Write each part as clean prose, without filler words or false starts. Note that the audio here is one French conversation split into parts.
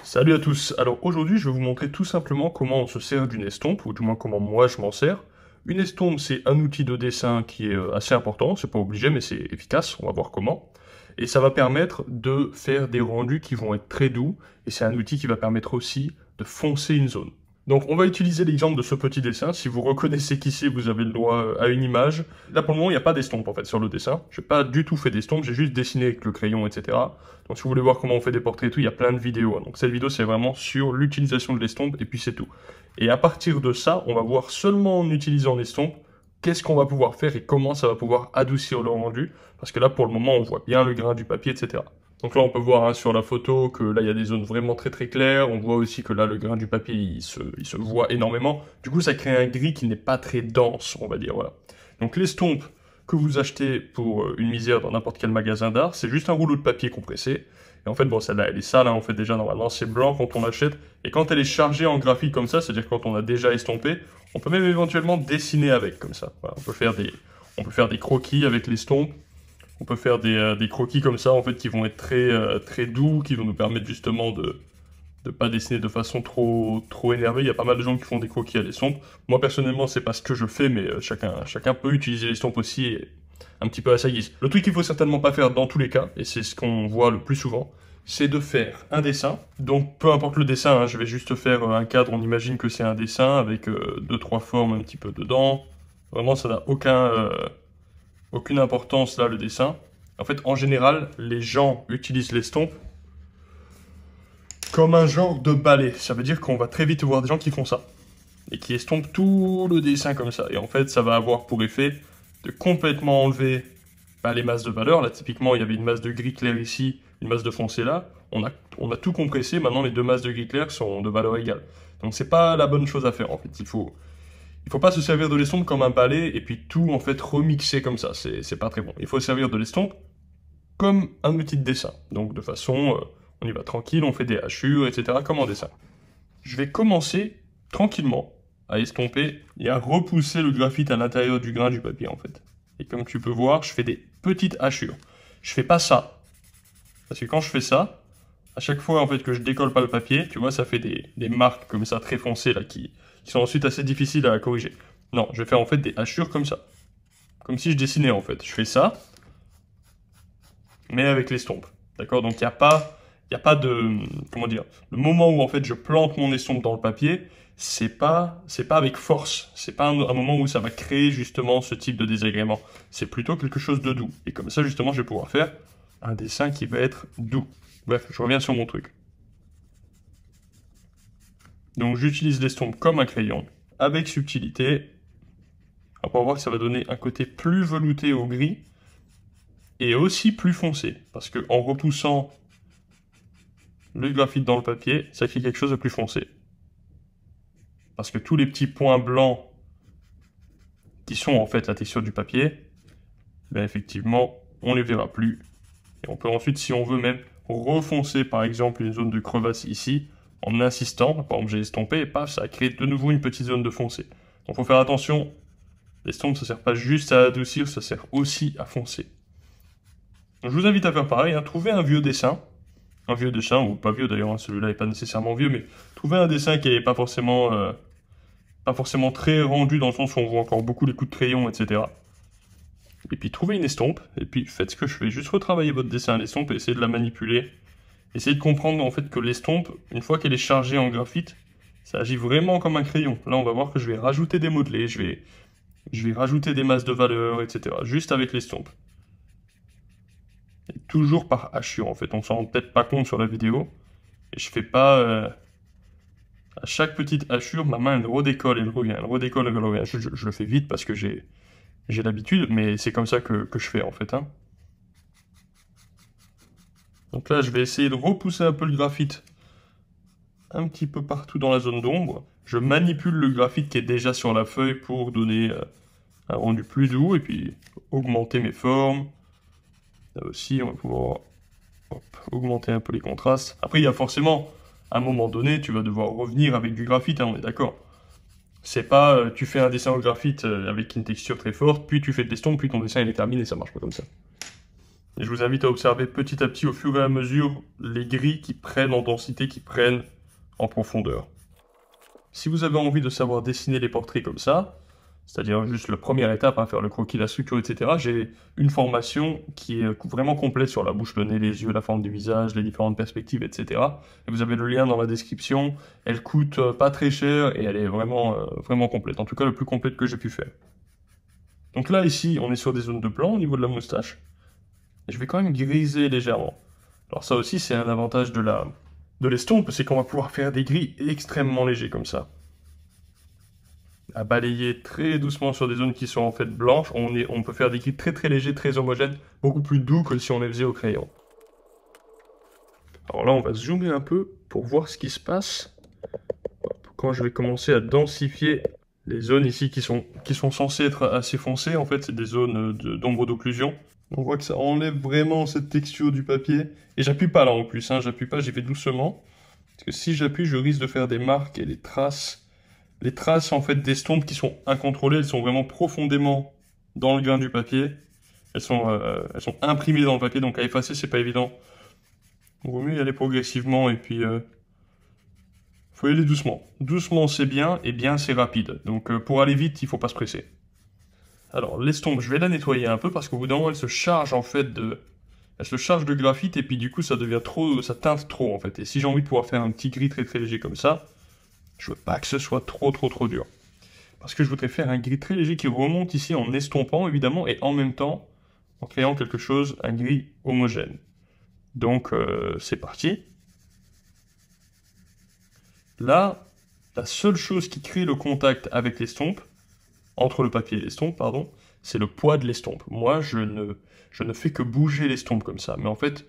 Salut à tous, alors aujourd'hui je vais vous montrer tout simplement comment on se sert d'une estompe, ou du moins comment moi je m'en sers. Une estompe c'est un outil de dessin qui est assez important, c'est pas obligé mais c'est efficace, on va voir comment. Et ça va permettre de faire des rendus qui vont être très doux, et c'est un outil qui va permettre aussi de foncer une zone. Donc on va utiliser l'exemple de ce petit dessin. Si vous reconnaissez qu'ici vous avez le droit à une image. Là pour le moment il n'y a pas d'estompe en fait sur le dessin. Je n'ai pas du tout fait d'estompe, j'ai juste dessiné avec le crayon, etc. Donc si vous voulez voir comment on fait des portraits et tout, il y a plein de vidéos. Donc cette vidéo c'est vraiment sur l'utilisation de l'estompe et puis c'est tout. Et à partir de ça, on va voir seulement en utilisant l'estompe qu'est-ce qu'on va pouvoir faire et comment ça va pouvoir adoucir le rendu. Parce que là pour le moment on voit bien le grain du papier, etc. Donc là, on peut voir sur la photo que là, il y a des zones vraiment très très claires. On voit aussi que là, le grain du papier, il se voit énormément. Du coup, ça crée un gris qui n'est pas très dense, on va dire, voilà. Donc l'estompe que vous achetez pour une misère dans n'importe quel magasin d'art, c'est juste un rouleau de papier compressé. Et en fait, bon, celle-là, elle est sale, hein, en fait, déjà, normalement, c'est blanc quand on l'achète. Et quand elle est chargée en graphite comme ça, c'est-à-dire quand on a déjà estompé, on peut même éventuellement dessiner avec, comme ça. Voilà, on peut faire des croquis avec l'estompe. On peut faire des croquis comme ça, en fait, qui vont être très doux, qui vont nous permettre justement de pas dessiner de façon trop énervée. Il y a pas mal de gens qui font des croquis à l'estompe. Moi, personnellement, c'est pas ce que je fais, mais chacun peut utiliser l'estompe aussi, et un petit peu à sa guise. Le truc qu'il faut certainement pas faire dans tous les cas, et c'est ce qu'on voit le plus souvent, c'est de faire un dessin. Donc, peu importe le dessin, hein, je vais juste faire un cadre, on imagine que c'est un dessin, avec 2-3 formes un petit peu dedans. Vraiment, ça n'a aucune importance là, le dessin. En fait, en général, les gens utilisent l'estompe comme un genre de balai. Ça veut dire qu'on va très vite voir des gens qui font ça. Et qui estompent tout le dessin comme ça. Et en fait, ça va avoir pour effet de complètement enlever les masses de valeur. Là, typiquement, il y avait une masse de gris clair ici, une masse de foncé là. On a tout compressé. Maintenant, les deux masses de gris clair sont de valeur égale. Donc, c'est pas la bonne chose à faire, en fait. Il faut pas se servir de l'estompe comme un balai et puis tout en fait remixer comme ça, c'est pas très bon. Il faut se servir de l'estompe comme un outil de dessin. Donc de façon, on y va tranquille, on fait des hachures, etc. comme en dessin. Je vais commencer tranquillement à estomper et à repousser le graphite à l'intérieur du grain du papier en fait. Et comme tu peux voir, je fais des petites hachures. Je fais pas ça. Parce que quand je fais ça, à chaque fois en fait que je décolle pas le papier, tu vois, ça fait des marques comme ça très foncées là qui sont ensuite assez difficiles à corriger. Non, je vais faire en fait des hachures comme ça. Comme si je dessinais en fait. Je fais ça, mais avec l'estompe. D'accord? Donc il n'y a pas de... Comment dire? Le moment où en fait je plante mon estompe dans le papier, c'est pas avec force. C'est pas un moment où ça va créer justement ce type de désagrément. C'est plutôt quelque chose de doux. Et comme ça justement je vais pouvoir faire un dessin qui va être doux. Bref, je reviens sur mon truc. Donc j'utilise l'estompe comme un crayon, avec subtilité. Après, on va voir que ça va donner un côté plus velouté au gris, et aussi plus foncé. Parce que en repoussant le graphite dans le papier, ça crée quelque chose de plus foncé. Parce que tous les petits points blancs qui sont en fait la texture du papier, ben effectivement, on les verra plus. Et on peut ensuite, si on veut même, refoncer par exemple une zone de crevasse ici, en insistant, par exemple j'ai estompé, et paf, ça a créé de nouveau une petite zone de foncé. Donc faut faire attention, l'estompe ça sert pas juste à adoucir, ça sert aussi à foncer. Donc, je vous invite à faire pareil, hein, trouver un vieux dessin, ou pas vieux d'ailleurs, hein, celui-là n'est pas nécessairement vieux, mais trouver un dessin qui n'est pas forcément très rendu dans le sens où on voit encore beaucoup les coups de crayon, etc. Et puis trouvez une estompe, et puis faites ce que je fais, juste retravailler votre dessin à l'estompe et essayez de la manipuler. Essayez de comprendre en fait que l'estompe, une fois qu'elle est chargée en graphite, ça agit vraiment comme un crayon. Là on va voir que je vais rajouter des modelés, je vais rajouter des masses de valeur, etc. juste avec l'estompe. Et toujours par hachure en fait, on s'en rend peut-être pas compte sur la vidéo. Et je fais pas... à chaque petite hachure, ma main elle redécolle, elle revient, elle redécolle, elle revient. Je le fais vite parce que j'ai l'habitude, mais c'est comme ça que je fais en fait. Hein. Donc là, je vais essayer de repousser un peu le graphite un petit peu partout dans la zone d'ombre. Je manipule le graphite qui est déjà sur la feuille pour donner un rendu plus doux et puis augmenter mes formes. Là aussi, on va pouvoir augmenter un peu les contrastes. Après, il y a forcément, à un moment donné, tu vas devoir revenir avec du graphite, hein, on est d'accord. C'est pas, tu fais un dessin au graphite avec une texture très forte, puis tu fais de l'estompe, puis ton dessin il est terminé, ça marche pas comme ça. Et je vous invite à observer petit à petit, au fur et à mesure, les gris qui prennent en densité, qui prennent en profondeur. Si vous avez envie de savoir dessiner les portraits comme ça, c'est-à-dire juste la première étape, hein, faire le croquis, la structure, etc., j'ai une formation qui est vraiment complète sur la bouche, le nez, les yeux, la forme du visage, les différentes perspectives, etc. Et vous avez le lien dans la description. Elle coûte pas très cher et elle est vraiment complète. En tout cas, le plus complète que j'ai pu faire. Donc là, ici, on est sur des zones de blanc au niveau de la moustache. Et je vais quand même griser légèrement. Alors ça aussi, c'est un avantage de l'estompe, c'est qu'on va pouvoir faire des gris extrêmement légers comme ça. À balayer très doucement sur des zones qui sont en fait blanches, on peut faire des gris très légers, très homogènes, beaucoup plus doux que si on les faisait au crayon. Alors là, on va zoomer un peu pour voir ce qui se passe quand je vais commencer à densifier les zones ici qui sont censées être assez foncées. En fait, c'est des zones d'ombre d'occlusion. On voit que ça enlève vraiment cette texture du papier. Et j'appuie pas là en plus, hein, j'appuie pas, j'y vais doucement. Parce que si j'appuie, je risque de faire des marques et des traces. Les traces en fait d'estompes qui sont incontrôlées, elles sont vraiment profondément dans le grain du papier. Elles sont imprimées dans le papier, donc à effacer, c'est pas évident. Il vaut mieux y aller progressivement et puis faut y aller doucement. Doucement c'est bien et bien c'est rapide. Donc pour aller vite, il faut pas se presser. Alors l'estompe, je vais la nettoyer un peu parce qu'au bout d'un moment, elle se charge en fait elle se charge de graphite et puis du coup ça devient trop, ça teinte trop en fait. Et si j'ai envie de pouvoir faire un petit gris très léger comme ça, je veux pas que ce soit trop dur. Parce que je voudrais faire un gris très léger qui remonte ici en estompant évidemment et en même temps en créant quelque chose, un gris homogène. Donc c'est parti. Là, la seule chose qui crée le contact avec l'estompe, entre le papier et l'estompe, pardon, c'est le poids de l'estompe. Moi, je ne fais que bouger l'estompe comme ça. Mais en fait,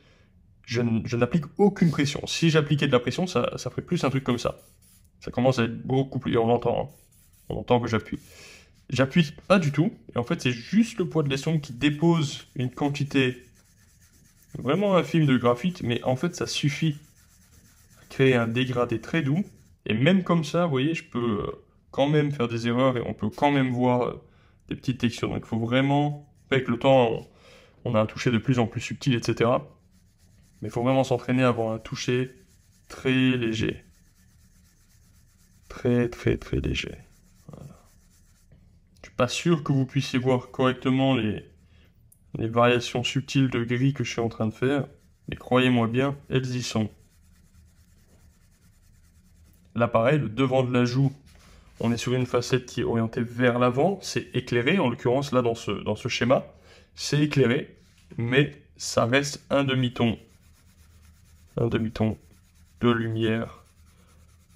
je n'applique aucune pression. Si j'appliquais de la pression, ça ferait plus un truc comme ça. Ça commence à être beaucoup plus... On l'entend, hein. On entend que j'appuie. J'appuie pas du tout. Et en fait, c'est juste le poids de l'estompe qui dépose une quantité vraiment infime de graphite. Mais en fait, ça suffit à créer un dégradé très doux. Et même comme ça, vous voyez, je peux quand même faire des erreurs et on peut quand même voir des petites textures. Donc il faut vraiment, avec le temps, on a un toucher de plus en plus subtil, etc. Mais il faut vraiment s'entraîner à avoir un toucher très léger. Très léger. Voilà. Je suis pas sûr que vous puissiez voir correctement les variations subtiles de gris que je suis en train de faire. Mais croyez-moi bien, elles y sont. Là pareil, le devant de la joue, on est sur une facette qui est orientée vers l'avant, c'est éclairé, en l'occurrence là dans ce schéma, c'est éclairé, mais ça reste un demi-ton de lumière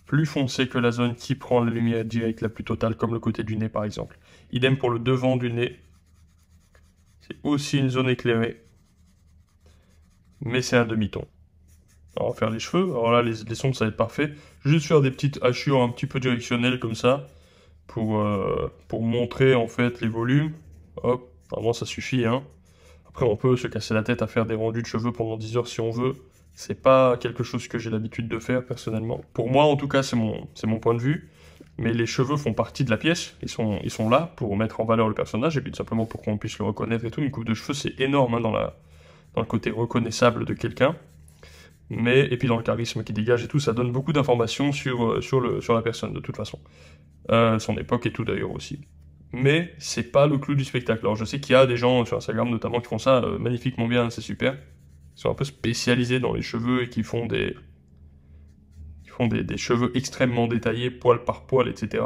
plus foncé que la zone qui prend la lumière directe la plus totale, comme le côté du nez par exemple. Idem pour le devant du nez, c'est aussi une zone éclairée, mais c'est un demi-ton. Alors, on va faire les cheveux. Alors là, les sombres, ça va être parfait. Juste faire des petites hachures un petit peu directionnelles comme ça pour montrer en fait les volumes. Hop, vraiment ça suffit, hein. Après, on peut se casser la tête à faire des rendus de cheveux pendant 10 heures si on veut. C'est pas quelque chose que j'ai l'habitude de faire personnellement. Pour moi, en tout cas, c'est mon point de vue. Mais les cheveux font partie de la pièce. Ils sont là pour mettre en valeur le personnage et puis tout simplement pour qu'on puisse le reconnaître et tout. Une coupe de cheveux, c'est énorme hein, dans le côté reconnaissable de quelqu'un. Et puis dans le charisme qui dégage et tout, ça donne beaucoup d'informations sur la personne de toute façon. Son époque et tout d'ailleurs aussi. Mais c'est pas le clou du spectacle. Alors je sais qu'il y a des gens sur Instagram notamment qui font ça magnifiquement bien, c'est super. Ils sont un peu spécialisés dans les cheveux et qui font des cheveux extrêmement détaillés, poil par poil, etc.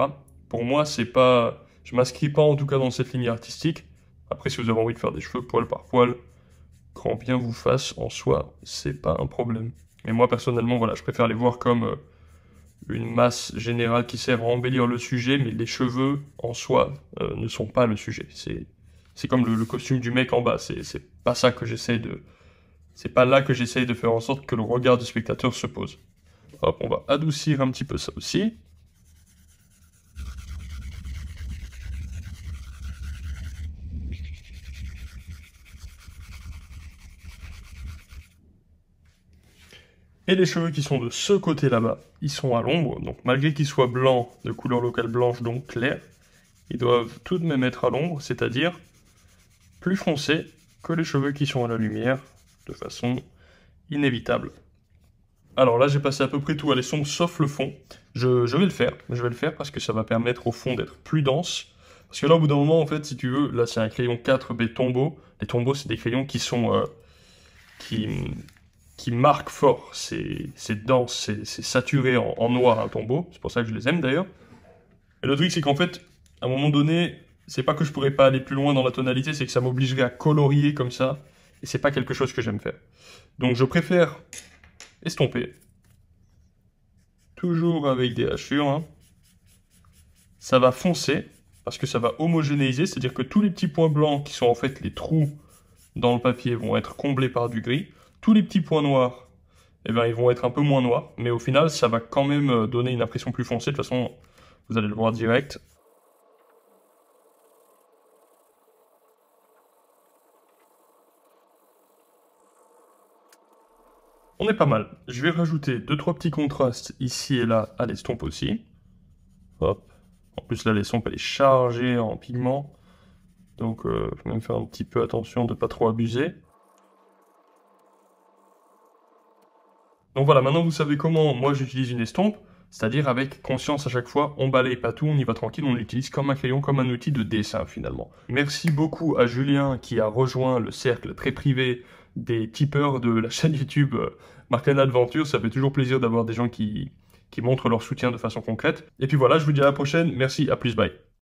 Pour moi, c'est pas... Je m'inscris pas en tout cas dans cette ligne artistique. Après, si vous avez envie de faire des cheveux poil par poil, grand bien vous fasse, en soi, c'est pas un problème. Mais moi, personnellement, voilà, je préfère les voir comme une masse générale qui sert à embellir le sujet, mais les cheveux, en soi, ne sont pas le sujet. C'est comme le costume du mec en bas, c'est pas ça que j'essaie de... C'est pas là que j'essaye de faire en sorte que le regard du spectateur se pose. Hop, on va adoucir un petit peu ça aussi. Et les cheveux qui sont de ce côté là-bas, ils sont à l'ombre, donc malgré qu'ils soient blancs, de couleur locale blanche, donc claire, ils doivent tout de même être à l'ombre, c'est-à-dire plus foncés, que les cheveux qui sont à la lumière, de façon inévitable. Alors là, j'ai passé à peu près tout à l'estompe, sauf le fond. Je vais le faire parce que ça va permettre au fond d'être plus dense. Parce que là, au bout d'un moment, en fait, si tu veux, là, c'est un crayon 4B Tombow. Les Tombow, c'est des crayons qui sont... qui marquent fort. C'est dense, c'est saturé en noir, un Tombow. C'est pour ça que je les aime, d'ailleurs. Et le truc, c'est qu'en fait, à un moment donné, c'est pas que je pourrais pas aller plus loin dans la tonalité, c'est que ça m'obligerait à colorier comme ça. Et c'est pas quelque chose que j'aime faire. Donc, je préfère estomper. Toujours avec des hachures, hein. Ça va foncer, parce que ça va homogénéiser, c'est-à-dire que tous les petits points blancs, qui sont en fait les trous dans le papier, vont être comblés par du gris. Tous les petits points noirs, eh ben, ils vont être un peu moins noirs, mais au final, ça va quand même donner une impression plus foncée. De toute façon, vous allez le voir direct. On est pas mal. Je vais rajouter 2-3 petits contrastes ici et là à l'estompe aussi. Hop. En plus là l'estompe elle est chargée en pigments. Donc faut même faire un petit peu attention de ne pas trop abuser. Donc voilà, maintenant vous savez comment moi j'utilise une estompe. C'est-à-dire avec conscience à chaque fois, on balaye pas tout, on y va tranquille, on l'utilise comme un crayon, comme un outil de dessin finalement. Merci beaucoup à Julien qui a rejoint le cercle très privé des tipeurs de la chaîne YouTube Martin Adventure. Ça fait toujours plaisir d'avoir des gens qui montrent leur soutien de façon concrète. Et puis voilà, je vous dis à la prochaine, merci, à plus, bye.